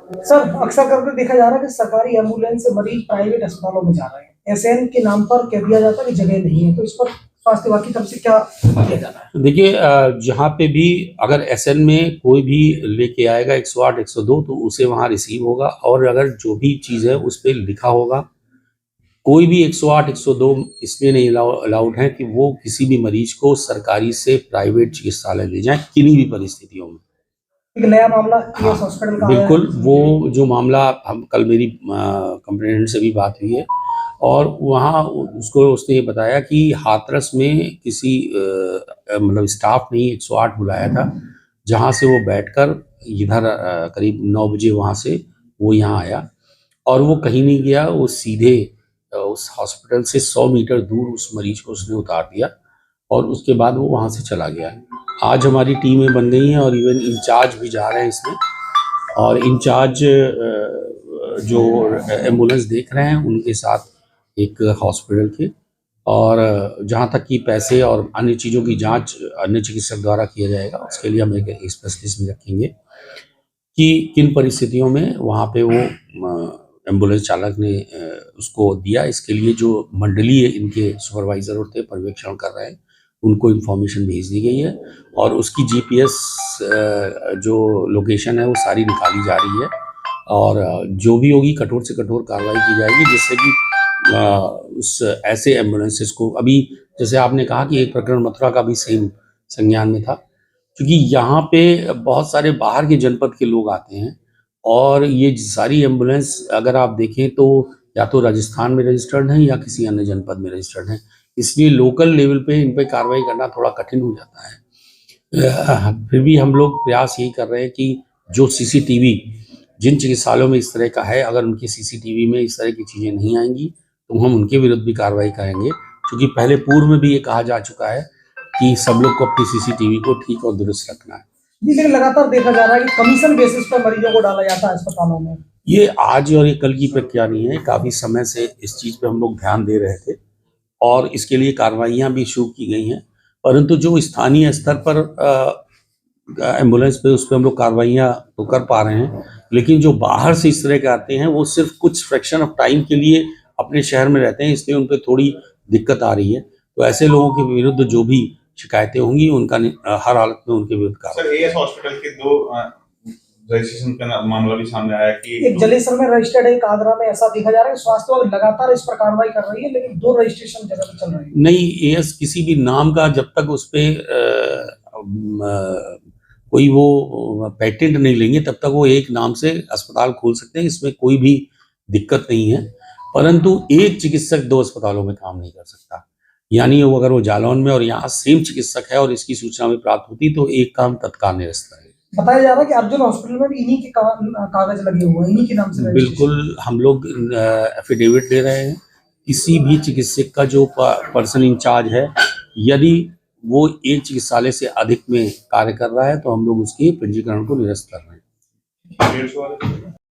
Sir, अक्सर करके देखा जा रहा है कि सरकारी एम्बुलेंस से मरीज प्राइवेट अस्पतालों में जा रहे हैं। एसएन के नाम पर कह दिया जाता है कि जगह नहीं है, तो इस पर स्वास्थ्य विभाग की तरफ से क्या किया जा रहा है? देखिए, जहाँ पे भी अगर एसएन में कोई भी लेके आएगा 108 102 तो उसे वहाँ रिसीव होगा, और अगर जो भी चीज़ है उस पर लिखा होगा। कोई भी 108 102 इसलिए नहीं अलाउड है कि वो किसी भी मरीज को सरकारी से प्राइवेट चिकित्सालय ले जाए किन्हीं भी परिस्थितियों में। एक नया मामला हाँ, ईएस हॉस्पिटल का आया है। बिल्कुल। वो जो मामला हम कल मेरी कंप्लेनेंट से भी बात हुई है, और वहाँ उसने ये बताया कि हाथरस में किसी मतलब स्टाफ ने 108 बुलाया था, जहाँ से वो बैठकर इधर करीब 9 बजे वहाँ से वो यहाँ आया, और वो कहीं नहीं गया, वो सीधे उस हॉस्पिटल से 100 मीटर दूर उस मरीज को उसने उतार दिया, और उसके बाद वो वहाँ से चला गया। आज हमारी टीमें बन गई हैं, और इवन इंचार्ज भी जा रहे हैं इसमें, और इंचार्ज जो एम्बुलेंस देख रहे हैं उनके साथ एक हॉस्पिटल के, और जहाँ तक कि पैसे और अन्य चीज़ों की जांच अन्य चिकित्सक द्वारा किया जाएगा, उसके लिए हम एक स्पेशलिस्ट भी रखेंगे कि किन परिस्थितियों में वहाँ पे वो एम्बुलेंस चालक ने उसको दिया। इसके लिए जो मंडलीय इनके सुपरवाइजर होते पर्यवेक्षण कर रहे हैं, उनको इन्फॉर्मेशन भेज दी गई है, और उसकी जीपीएस जो लोकेशन है वो सारी निकाली जा रही है, और जो भी होगी कठोर से कठोर कार्रवाई की जाएगी, जिससे कि उस ऐसे एम्बुलेंसेस को, अभी जैसे आपने कहा कि एक प्रकरण मथुरा का भी सेम संज्ञान में था, क्योंकि यहाँ पे बहुत सारे बाहर के जनपद के लोग आते हैं, और ये सारी एम्बुलेंस अगर आप देखें तो या तो राजस्थान में रजिस्टर्ड हैं या किसी अन्य जनपद में रजिस्टर्ड हैं, इसलिए लोकल लेवल पे इन पे कार्रवाई करना थोड़ा कठिन हो जाता है। फिर भी हम लोग प्रयास यही कर रहे हैं कि जो सीसीटीवी जिन चिकित्सालयों में इस तरह का है, अगर उनकी सीसीटीवी में इस तरह की चीज़ें नहीं आएंगी तो हम उनके विरुद्ध भी कार्रवाई करेंगे, क्योंकि पहले पूर्व में भी ये कहा जा चुका है कि सब लोग को अपनी सीसीटीवी को ठीक और दुरुस्त रखना है। जी, लेकिन लगातार देखा जा रहा है कि कमीशन बेसिस पर मरीजों को डाला जाता है अस्पतालों में। ये आज और ये कल की प्रक्रिया नहीं है, काफ़ी समय से इस चीज़ पे हम लोग ध्यान दे रहे थे, और इसके लिए कार्रवाइयाँ भी शुरू की गई हैं, परंतु जो स्थानीय स्तर पर एम्बुलेंस पे उस पर हम लोग कार्रवाइयाँ तो कर पा रहे हैं, लेकिन जो बाहर से इस तरह के आते हैं वो सिर्फ कुछ फ्रैक्शन ऑफ टाइम के लिए अपने शहर में रहते हैं, इसलिए उन पर थोड़ी दिक्कत आ रही है। तो ऐसे लोगों के विरुद्ध जो भी शिकायतें होंगी उनका हर हालत में उनके विरुद्ध कार्रवाई। सर, एएस हॉस्पिटल के 2 रजिस्ट्रेशन का मामला भी सामने आया कि एक जलेसर में रजिस्टर्ड है, एक आगरा में। ऐसा देखा जा रहा है कि स्वास्थ्य विभाग लगातार इस पर कार्रवाई कर रही है, लेकिन 2 रजिस्ट्रेशन जगह पे चल रही है। नहीं, एएस किसी भी नाम का जब तक उस पे कोई वो पेटेंट नहीं लेंगे तब तक वो एक नाम से अस्पताल खोल सकते हैं, इसमें कोई भी दिक्कत नहीं है, परंतु एक चिकित्सक 2 अस्पतालों में काम नहीं कर सकता। यानी वो अगर वो जालौन में और यहाँ सेम चिकित्सक है और इसकी सूचना में प्राप्त होती तो एक काम तत्काल निरस्त है। बताया जा रहा है कि अर्जुन हॉस्पिटल में भी इन्हीं के कागज लगे हुए हैं, इन्हीं के नाम से। बिल्कुल, हम लोग एफिडेविट दे रहे हैं। किसी भी चिकित्सक का जो पर्सन इंचार्ज है, यदि वो एक चिकित्सालय से अधिक में कार्य कर रहा है तो हम लोग उसके पंजीकरण को निरस्त कर रहे हैं।